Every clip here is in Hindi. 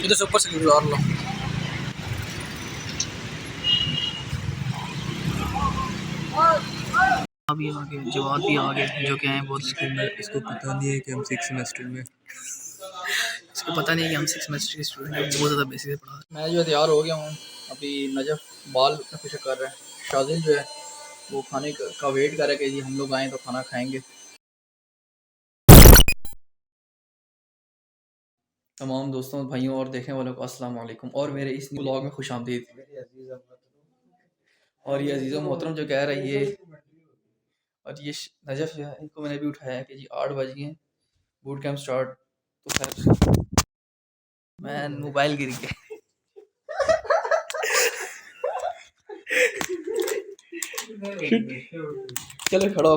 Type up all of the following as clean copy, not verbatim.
इधर से ऊपर से गुजार लो। अभी आगे जवाब भी आ गए जो कि आए बहुत स्कूल में। इसको पता नहीं है कि हम 6 सेमेस्टर में, इसको पता नहीं है कि हम 6 सेमेस्टर के स्टूडेंट हैं। बहुत ज़्यादा बेसिक से पढ़ा। मैं जो तैयार हो गया हूँ। अभी नजफ बाल अपना कुछ कर रहा है। शाजिल जो है वो खाने का वेट कर रहा है कि जी हम लोग आएँ तो खाना खाएंगे। तमाम दोस्तों, भाइयों और देखने वालों को अस्सलाम वालेकुम और मेरे इस व्लॉग में खुश आमदीद। और ये अजीज़ मोहतरम जो कह रही है, और ये नजफ जो है इनको मैंने भी उठाया है कि जी 8 बज गए, बूट कैंप स्टार्ट। तो खैर मैं मोबाइल गिर गया। चलो खड़ो।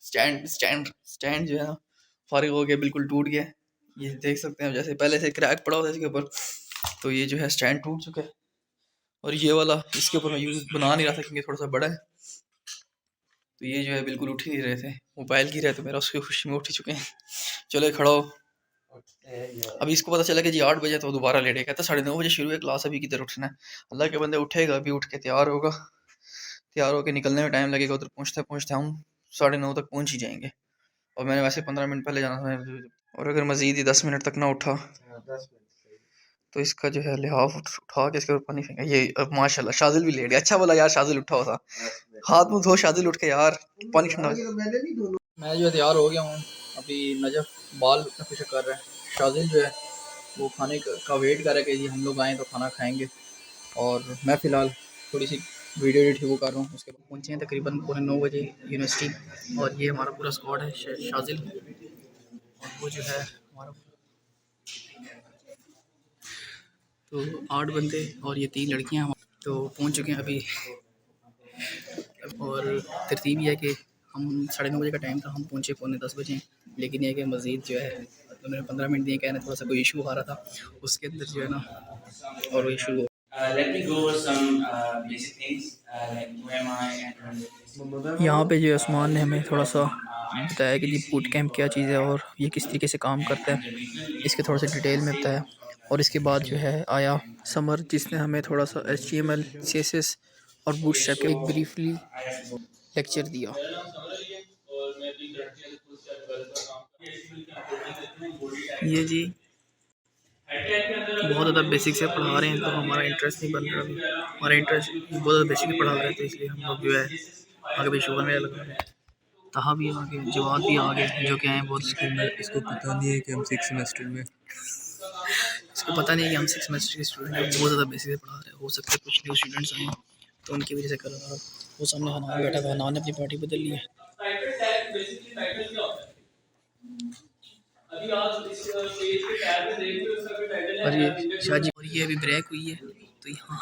स्टैंड स्टैंड स्टैंड जो है ना फारिग हो गया, बिल्कुल टूट गया। ये देख सकते हैं जैसे पहले से क्रैक पड़ा होता है इसके ऊपर, तो ये जो है स्टैंड टूट चुका है। और ये वाला इसके ऊपर मैं यूज़ बना नहीं रहा था क्योंकि थोड़ा सा बड़ा है। तो ये जो है बिल्कुल उठ ही नहीं रहे थे, मोबाइल गिरा है तो मेरा उसकी खुशी में उठ ही चुके हैं। चलो खड़ो। अभी इसको पता चला कि जी 8 बजे तो दोबारा लेट है, कहता 9:30 बजे शुरू है क्लास, अभी किधर उठना है। अल्लाह के बंदे उठेगा, अभी उठ के तैयार होगा, तैयार होकर निकलने में टाइम लगेगा। उधर पहुँचते पहुँचते हम 9:30 तक पहुँच ही जाएंगे। और मैंने वैसे 15 मिनट पहले जाना था। और अगर मज़ीद ही 10 मिनट तक ना उठा तो इसका जो है लिहाफ उठा के इसके ऊपर पानी फेंका। ये अब माशाल्लाह शाजिल भी लेट गया। अच्छा बोला यार शाजिल उठा होता। हाथ मुँह धो शाजिल उठ के यार, पानी ठंडा। मैं जो तैयार हो गया हूँ। अभी नजफ बाल अपना कुछ कर रहा है। शाजिल जो है वो खाने का वेट कर रहा है कि जी हम लोग आएँ तो खाना खाएंगे। और मैं फ़िलहाल थोड़ी सी वीडियो एडिट वो कर रहा हूँ। उसके बाद पहुँचे हैं तकरीबन 9:15 बजे यूनिवर्सिटी। और ये हमारा पूरा स्क्वाड है। शाजिल और वो जो है हमारा, तो 8 बंदे और ये 3 लड़कियाँ तो पहुँच चुके हैं अभी। और तरतीब ये है कि हम 9:30 बजे का टाइम था, हम पहुँचे 9:45 बजे। लेकिन ये कि मज़ीद जो है उन्होंने 15 मिनट दिए, कहने थोड़ा सा कोई इशू आ रहा था उसके अंदर जो है ना, और वो इशू हो। यहाँ पे जो उस्मान ने हमें थोड़ा सा बताया कि जी बूट कैंप क्या चीज़ है और ये किस तरीके से काम करता है, इसके थोड़ा सा डिटेल में बताया। और इसके बाद जो है आया समर, जिसने हमें थोड़ा सा HTML CSS और बूटस्ट्रैप के एक ब्रीफली लेक्चर दिया। ये जी बहुत ज़्यादा बेसिक से पढ़ा रहे हैं तो हमारा इंटरेस्ट नहीं बन रहा अभी। हमारा इंटरेस्ट बहुत ज़्यादा बेसिक पढ़ा रहे हैं तो इसलिए हम लोग जो है आगे भी शुगर में लगा रहे हैं। तहाँ भी आ गए, जवाब भी आ गए जो कि आए बहुत स्कूल में। इसको पता नहीं है कि हम 6 सेमेस्टर में, इसको पता नहीं है कि हम 6 सेमेस्टर के स्टूडेंट हैं। बहुत ज़्यादा बेसिक से पढ़ा रहे हैं। हो सकता है कुछ न्यू स्टूडेंट्स आए तो उनकी वजह से कर रहा। वो सामने हनान बैठा हुआ, हनान ने अपनी पार्टी बदल ली है। और ये शाहजी, और ये अभी ब्रेक हुई है तो यहाँ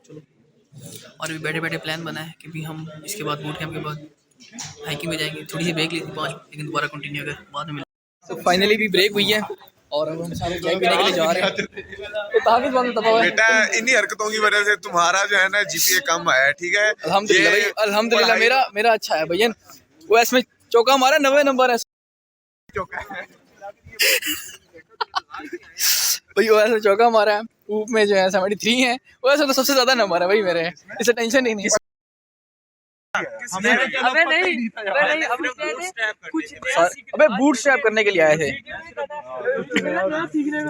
चलो। और अभी बैठे बैठे प्लान बना है कि भी हम इसके बाद बूट कैंप के बाद हाइकिंग में जाएंगे। थोड़ी सी ब्रेक ली थी 5, लेकिन दोबारा कंटिन्यू अगर बाद में। तो फाइनली भी ब्रेक हुई है और अब हम सारे चाय पीने के लिए जा रहे हैं। तो काफी बेटा इन्हीं हरकतों की वजह से तुम्हारा जो है ना GPA कम आया है, ठीक है। अल्हम्दुलिल्लाह भाई, अल्हम्दुलिल्लाह मेरा अच्छा है भैया। वो इसमें चौका हमारा 90 नंबर है। भाई वो ऐसा चौका हमारा है, ऊप में जो है 73 है। वो ऐसा तो सबसे ज्यादा नंबर है भाई मेरे, इसे टेंशन ही नहीं। अबे नहीं अबे बूट स्ट्रैप करने के लिए आए थे।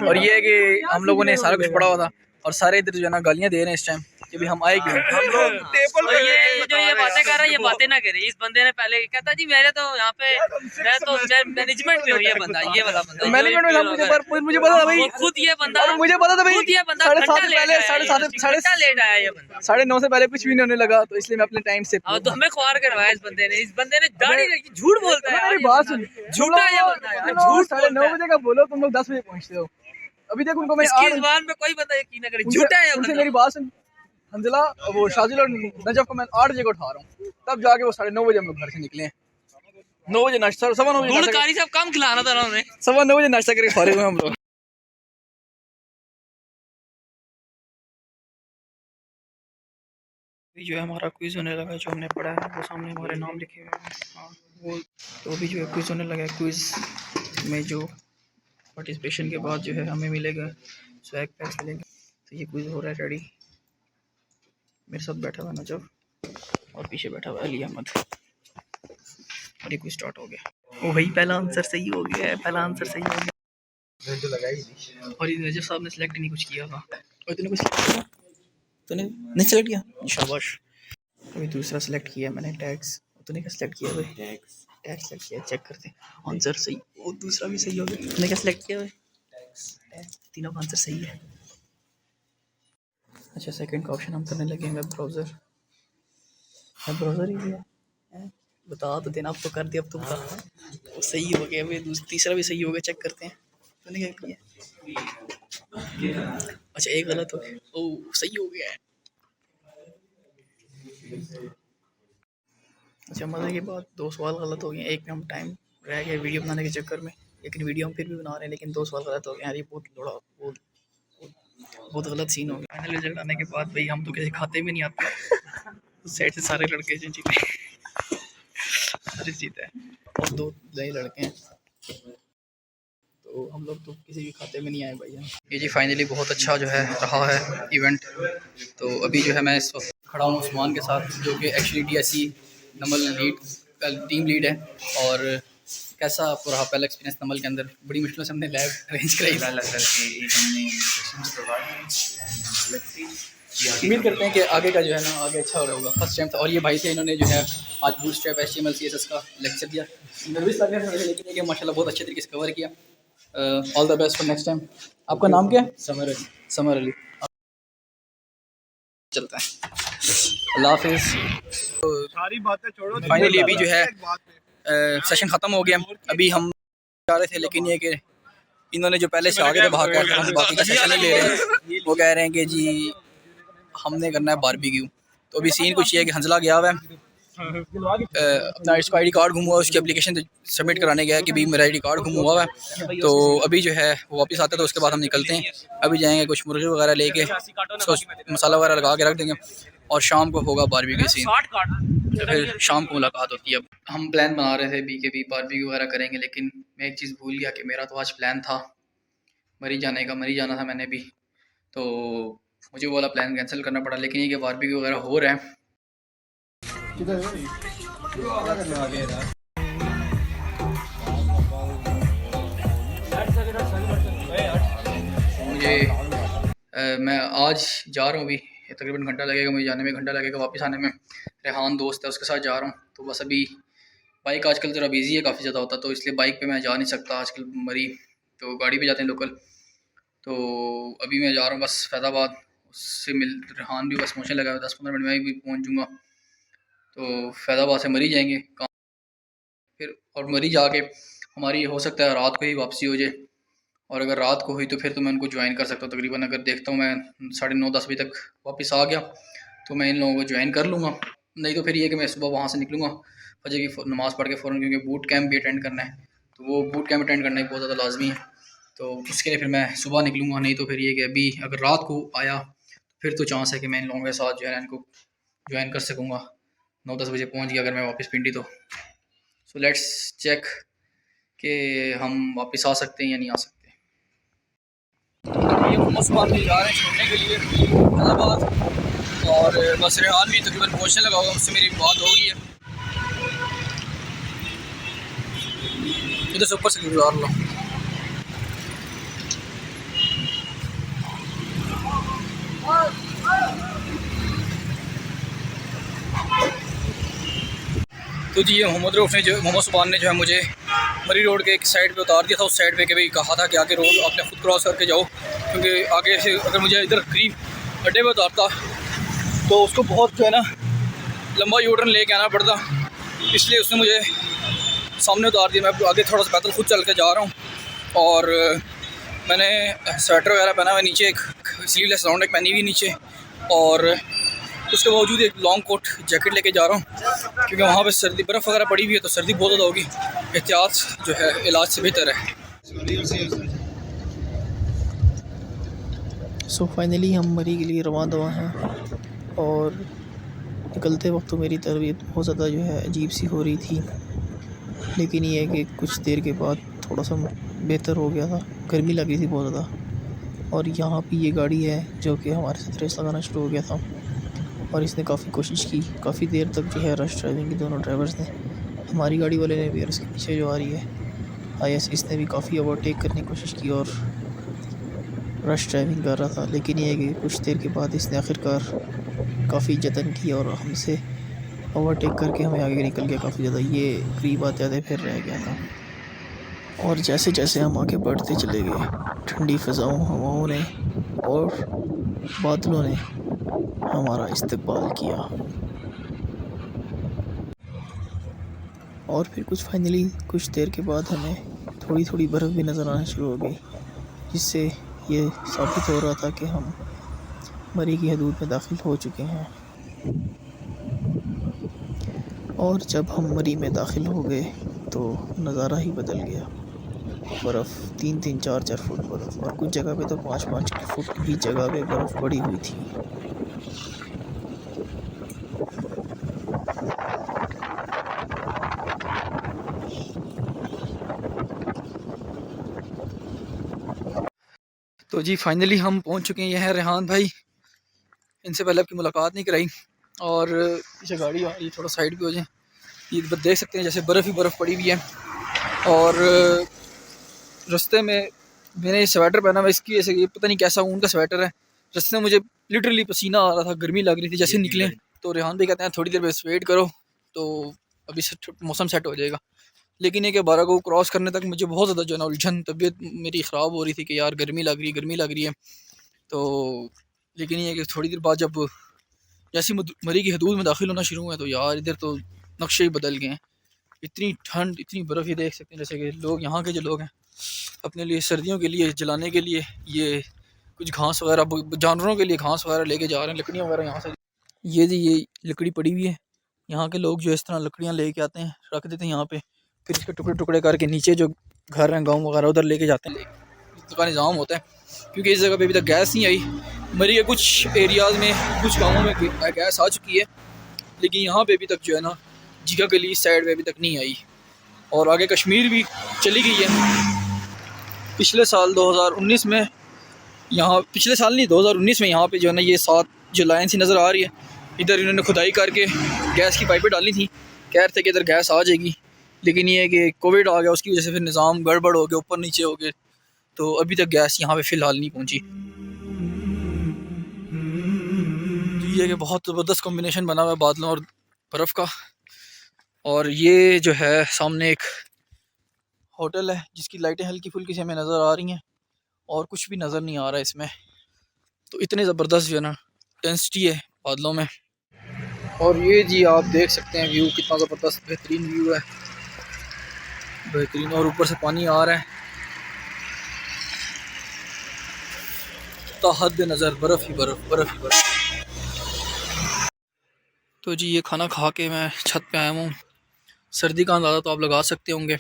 और ये है कि हम लोगों ने सारा कुछ पढ़ा हुआ था और सारे इधर जो है ना गालियां दे रहे हैं इस टाइम कि भी हम आए क्यों। ये जो ये बातें कर रहा है ये बातें ना करे। इस बंदे ने पहले कहता जी मेरे तो यहाँ पे मैं तो मैनेजमेंट में हूँ। ये बंदा, ये वाला बंदा मैनेजमेंट में मुझे पता था भाई, खुद ये बंदा, और मुझे पता था भाई खुद ये बंदा घंटा लेट आया ये बंदा। 9:30 से पहले कुछ भी नहीं होने लगा तो इसलिए मैं अपने टाइम से। तो हमें ख्वार करवाया इस बंदे ने। इस बंदे ने दाढ़ी रखी, झूठ बोलता है। मेरी बात सुन, झूठा ये बंदा यार, झूठ 9:30 बजे का बोलो, तुम लोग 10 बजे पहुंचते हो। अभी तक उनको मैं इसकी जुबान पे कोई बंदा यकीन न करे, झूठा है ये बंदा। मेरी बात सुन, हंजला वो शाजिल और नजफ को मैं 8 बजे को उठा रहा हूँ, तब जाके वो 9:30 बजे हम लोग घर से निकले हैं। 9 बजे नाश्ता, 9:15 बजे गुड़कारी साहब कम खिलाना था उन्होंने। 9:15 बजे नाश्ता करके फारिग हुए हम लोग। जो है हमारा क्विज होने लगा, जो हमने पढ़ा है वो सामने हमारे नाम लिखे हुए हैं। हाँ वो तो अभी जो है क्विज़ होने लगा है। क्विज़ में जो पार्टिसिपेशन के बाद जो है हमें मिलेगा स्वैग पैक्स मिलेंगे। तो ये क्विज़ हो रहा है रेडी। मेरे साथ बैठा हुआ नजब और पीछे बैठा हुआ अली अहमद और ये क्विज़ स्टार्ट हो गया। ओ भाई पहला आंसर सही हो गया है, पहला आंसर सही हो गया। तो लगाई नहीं। और ये नजब साहब ने सिलेक्ट नहीं कुछ किया था। और तूने कुछ सिलेक्ट किया? तूने नहीं सिलेक्ट किया? शाबाश। अभी दूसरा सिलेक्ट किया मैंने टैक्स। तूने क्या सिलेक्ट किया भाई? टैक्स सिलेक्ट किया। चेक करते हैं आंसर सही। वो दूसरा भी सही हो गया। तूने क्या सिलेक्ट किया भाई? टैक्स। तीनों का आंसर सही है। अच्छा सेकंड का ऑप्शन हम करने लगे वेब ब्राउज़र। वेब ब्राउज़र ही है। बता तो देना, अब तो कर दिया, अब तो बता। वो सही हो गया भाई। तीसरा भी सही हो गया। चेक करते हैं तूने क्या किया। अच्छा एक गलत हो गया। ओ सही हो गया है। अच्छा मज़े की बात 2 सवाल गलत हो गए। एक में हम टाइम रह गया वीडियो बनाने के चक्कर में, लेकिन वीडियो हम फिर भी बना रहे हैं, लेकिन 2 सवाल गलत हो गए यार। ये बहुत गलत सीन हो गया। फाइनल रिजल्ट आने के बाद भाई हम तो किसी खाते में नहीं आते। उस साइड से सारे लड़के जो जीते सारे जीते हैं और 2 नए लड़के हैं, तो हम लोग तो किसी भी खाते में नहीं आए भाई। ये जी फाइनली बहुत अच्छा जो है रहा है इवेंट। तो अभी जो है मैं इस वक्त खड़ा हूँ उस्मान के साथ, जो कि एक्चुअली DSC नमल टीम लीड है। और कैसा आपको रहा पहला एक्सपीरियंस नमल के अंदर? बड़ी मुश्किल से हमने लैब अरेंज कराई। उम्मीद करते हैं कि आगे का जो है ना आगे अच्छा होगा। फर्स्ट टाइम था और ये भाई थे, इन्होंने जो है आज बूटस्ट्रैप HTML CSS का लेक्चर दिया। नर्वस लग रहा है लेकिन ये माशाल्लाह बहुत अच्छे तरीके से कवर किया। All the best for next time. आपका नाम क्या है? समर अली। चलता है, अल्लाह हाफिज़। सारी बातें छोड़ो। फाइनली अभी जो है सेशन ख़त्म हो गया। अभी हम जा रहे थे, लेकिन ये कि इन्होंने जो पहले से आगे थे भाग कर हम बाकी का सेशन नहीं ले रहे हैं। वो कह रहे हैं कि जी हमने करना है बारबेक्यू। तो अभी सीन कुछ ये है कि हंजला गया हुआ है, अपना इसका ID कार्ड गुम हुआ, उसकी एप्लीकेशन सबमिट कराने गया कि भाई मेरा ID कार्ड गुम हुआ है। तो अभी जो है वो वापस आते हैं, तो उसके बाद हम निकलते हैं। अभी जाएंगे कुछ मुर्गे वगैरह लेके, उसको मसाला वगैरह लगा के रख देंगे और शाम को होगा बारबेक्यू सीन। तो फिर शाम को मुलाकात होती है। अब हम प्लान बना रहे थे BKB बारबेक्यू वगैरह करेंगे, लेकिन मैं एक चीज़ भूल गया कि मेरा तो आज प्लान था मरी जाने का। मरी जाना था मैंने भी, तो मुझे वो वाला प्लान कैंसिल करना पड़ा। लेकिन ये कि बारबेक्यू वगैरह हो रहा है। मुझे मैं आज जा रहा हूँ। अभी तकरीबन घंटा लगेगा मुझे जाने में, घंटा लगेगा वापस आने में। रेहान दोस्त है, उसके साथ जा रहा हूँ। तो बस अभी बाइक आजकल ज़रा बिजी है काफ़ी ज़्यादा होता, तो इसलिए बाइक पे मैं जा नहीं सकता आजकल मरी, तो गाड़ी पे जाते हैं लोकल। तो अभी मैं जा रहा हूँ बस फैज़ाबाद, उससे मिल रेहान भी बस पहुँचने लगा है, 10-15 मिनट में भी पहुँच जाऊँगा। तो फैज़ाबाद से मरी जाएंगे फिर, और मरी जाके हमारी हो सकता है रात को ही वापसी हो जाए। और अगर रात को हुई तो फिर तो मैं उनको ज्वाइन कर सकता हूँ। तकरीबन अगर देखता हूँ मैं 9:30-10 बजे तक वापस आ गया तो मैं इन लोगों को ज्वाइन कर लूँगा। नहीं तो फिर ये कि मैं सुबह वहाँ से निकलूँगा फजर की नमाज़ पढ़ के फ़ौरन, क्योंकि बूट कैंप भी अटेंड करना है। तो वो बूट कैंप अटेंड करना ही बहुत ज़्यादा लाजमी है, तो उसके लिए फिर मैं सुबह निकलूँगा। नहीं तो फिर ये कि अभी अगर रात को आया फिर तो चांस है कि मैं इन लोगों के साथ जो है इनको ज्वाइन कर सकूँगा। 9-10 बजे पहुँच गया अगर मैं वापस पिंडी तो। सो लेट्स चेक कि हम वापस आ सकते हैं या नहीं आ सकते। ये उस्मान भी जा रहे हैं छोड़ने के लिए फैज़ाबाद, और बस रेहान भी तकरीबन पहुँचने लगा होगा, उससे मेरी बात हो गई है। इधर से ऊपर से गुजार लो। तो जी ये मोहम्मद सुबान ने जो है मुझे मरी रोड के एक साइड पे उतार दिया था। उस साइड पे कि भाई कहा था कि आगे रोड आपने खुद क्रॉस करके जाओ, क्योंकि आगे से अगर मुझे इधर करीब अड्डे पे उतारता तो उसको बहुत जो है ना लंबा यूटर्न लेके आना पड़ता, इसलिए उसने मुझे सामने उतार दिया। मैं आगे थोड़ा सा पैदल खुद चल के जा रहा हूँ, और मैंने स्वेटर वगैरह पहना हुआ, नीचे एक स्लीवलेस राउंड नेक पहनी हुई नीचे, और उसके बावजूद एक लॉन्ग कोट जैकेट लेके जा रहा हूँ, क्योंकि वहाँ पे सर्दी बर्फ़ वगैरह पड़ी हुई है, तो सर्दी बहुत ज़्यादा होगी। एहतियात जो है इलाज से बेहतर है। सो फाइनली हम मरी के लिए रवाना दवा हैं, और निकलते वक्त तो मेरी तरबियत बहुत ज़्यादा जो है अजीब सी हो रही थी, लेकिन ये है कि कुछ देर के बाद थोड़ा सा बेहतर हो गया था, गर्मी लग रही थी बहुत ज़्यादा। और यहाँ पे ये गाड़ी है जो कि हमारे साथ रेस लगाना शुरू हो गया था और इसने काफ़ी कोशिश की, काफ़ी देर तक जो है रश ड्राइविंग की दोनों ड्राइवर्स ने, हमारी गाड़ी वाले ने भी और उसके पीछे जो आ रही है IS, इसने भी काफ़ी ओवरटेक करने की कोशिश की और रश ड्राइविंग कर रहा था। लेकिन ये है कि कुछ देर के बाद इसने आखिरकार काफ़ी जतन किया और हमसे ओवरटेक करके हमें आगे निकल गया काफ़ी ज़्यादा। ये करीब आते आते फिर रह गया था। और जैसे जैसे हम आगे बढ़ते चले गए, ठंडी फ़िज़ाओं, हवाओं ने और बादलों ने हमारा इस्तकबाल किया। और फिर फाइनली कुछ देर के बाद हमें थोड़ी थोड़ी बर्फ़ भी नज़र आना शुरू हो गई, जिससे ये साबित हो रहा था कि हम मरी की हदूद में दाखिल हो चुके हैं। और जब हम मरी में दाखिल हो गए तो नज़ारा ही बदल गया। बर्फ़ 3-3, 4-4 फुट बर्फ़, और कुछ जगह पे तो 5-5 फुट की जगह पे बर्फ़ पड़ी हुई थी। तो जी फाइनली हम पहुंच चुके हैं। यह है रेहान भाई, इनसे पहले आपकी मुलाकात नहीं कराई। और पीछे गाड़ी आ रही है, थोड़ा साइड पे हो जाए। ये देख सकते हैं जैसे बर्फ़ ही बर्फ़ पड़ी हुई है। और रास्ते में मैंने स्वेटर पहना हुआ, इसकी वजह से ये पता नहीं कैसा ऊन का स्वेटर है। रास्ते में मुझे लिटरली पसीना आ रहा था, गर्मी लग रही थी। जैसे निकले तो रेहान भाई कहते हैं थोड़ी देर बस वेट करो, तो अभी मौसम सेट हो जाएगा। लेकिन ये कि 12 को क्रॉस करने तक मुझे बहुत ज़्यादा जो है ना उलझन, तबीयत मेरी ख़राब हो रही थी कि यार गर्मी लग रही है, गर्मी लग रही है। तो लेकिन ये कि थोड़ी देर बाद जब जैसे मरी की हदूद में दाखिल होना शुरू हुआ तो यार इधर तो नक्शे ही बदल गए हैं। इतनी ठंड, इतनी बर्फ़, ये देख सकते हैं जैसे कि लोग, यहाँ के जो लोग हैं, अपने लिए सर्दियों के लिए जलाने के लिए ये कुछ घास वगैरह, जानवरों के लिए घास वगैरह लेके जा रहे हैं, लकड़ियाँ वगैरह यहाँ से। ये जी ये लकड़ी पड़ी हुई है, यहाँ के लोग जो इस तरह लकड़ियाँ लेके आते हैं, रख देते हैं यहाँ पे, फिर इसके टुकड़े टुकड़े करके नीचे जो घर हैं गाँव वगैरह उधर लेके जाते हैं। इसका निज़ाम होता है क्योंकि इस जगह पे अभी तक गैस नहीं आई। मरी के कुछ एरियाज़ में, कुछ गाँवों में गैस आ चुकी है, लेकिन यहाँ पे अभी तक जो है ना जिगा गली इस साइड पे अभी तक नहीं आई। और आगे कश्मीर भी चली गई है। पिछले साल 2019 में यहाँ, पिछले साल नहीं 2019 में यहाँ पे जो है ना ये 7 जो लाइन सी नज़र आ रही है, इधर इन्होंने खुदाई करके गैस की पाइपें डाली थी, कह रहे थे कि इधर गैस आ जाएगी। लेकिन ये है कि कोविड आ गया, उसकी वजह से फिर निज़ाम गड़बड़ हो गया, ऊपर नीचे हो गए, तो अभी तक गैस यहाँ पे फ़िलहाल नहीं पहुँची। तो ये कि बहुत ज़बरदस्त कॉम्बिनेशन बना हुआ है बादलों और बर्फ़ का। और ये जो है सामने एक होटल है जिसकी लाइटें हल्की फुल्की से हमें नज़र आ रही हैं और कुछ भी नज़र नहीं आ रहा है इसमें। तो इतने ज़बरदस्त जो है ना डेंसिटी है बादलों में। और ये जी आप देख सकते हैं व्यू, कितना ज़बरदस्त बेहतरीन व्यू है, बेहतरीन। और ऊपर से पानी आ रहा है, हद नज़र, बर्फ़ ही बर्फ़, बर्फ़ ही बर्फ़। तो जी ये खाना खा के मैं छत पे आया हूँ। सर्दी का अंदाज़ा तो आप लगा सकते होंगे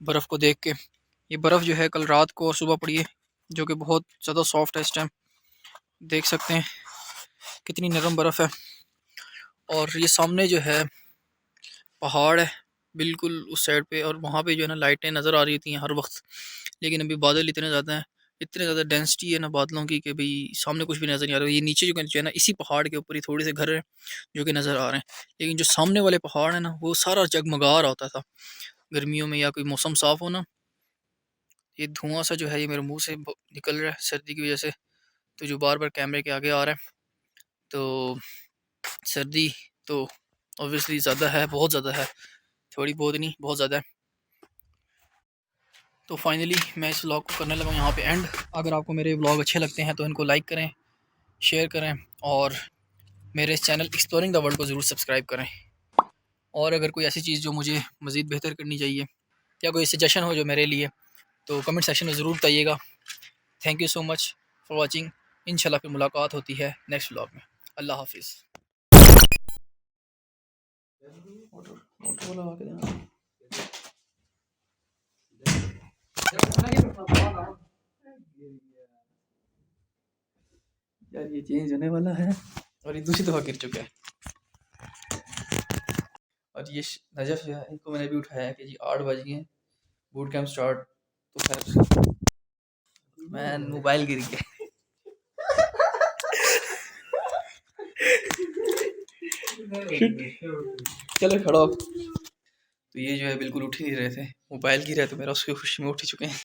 बर्फ़ को देख के। ये बर्फ़ जो है कल रात को और सुबह पड़ी है, जो कि बहुत ज़्यादा सॉफ्ट है इस टाइम। देख सकते हैं कितनी नरम बर्फ़ है। और ये सामने जो है पहाड़ है बिल्कुल उस साइड पे, और वहाँ पे जो है ना लाइटें नज़र आ रही थी हर वक्त। लेकिन अभी बादल इतने ज़्यादा हैं, इतने ज़्यादा डेंसिटी है ना बादलों की कि भाई सामने कुछ भी नज़र नहीं आ रहा। ये नीचे जो है ना इसी पहाड़ के ऊपर ही थोड़े से घर हैं जो कि नज़र आ रहे हैं, लेकिन जो सामने वाले पहाड़ है ना वो सारा जगमगा रहा होता था गर्मियों में या कोई मौसम साफ़ हो ना। ये धुआं सा जो है ये मेरे मुंह से निकल रहा है सर्दी की वजह से, तो जो बार बार कैमरे के आगे आ रहा है। तो सर्दी तो ऑब्वियसली ज़्यादा है, बहुत ज़्यादा है, थोड़ी बहुत नहीं, बहुत ज़्यादा है। तो फाइनली मैं इस व्लॉग को करने लगा यहाँ पे एंड। अगर आपको मेरे व्लॉग अच्छे लगते हैं तो इनको लाइक करें, शेयर करें, और मेरे इस चैनल एक्सप्लोरिंग द वर्ल्ड को ज़रूर सब्सक्राइब करें। और अगर कोई ऐसी चीज़ जो मुझे मज़ीद बेहतर करनी चाहिए या कोई सजेशन हो जो मेरे लिए, तो कमेंट सेक्शन में ज़रूर बताइएगा। Thank you so much for watching. इंशाल्लाह फिर मुलाकात होती है नेक्स्ट व्लॉग में। अल्लाह हाफिज़। यार ये चेंज होने वाला है और ये दूसरी दफ़ा गिर चुका है। और ये नजफ जो है इनको मैंने भी उठाया है कि जी 8 बज गए, बूट कैंप स्टार्ट। तो खैर मैं मोबाइल गिर गया। चलो खड़ो। तो ये जो है बिल्कुल उठ ही नहीं रहे थे, मोबाइल गिरा है तो मेरा उसकी खुशी में उठ ही चुके हैं।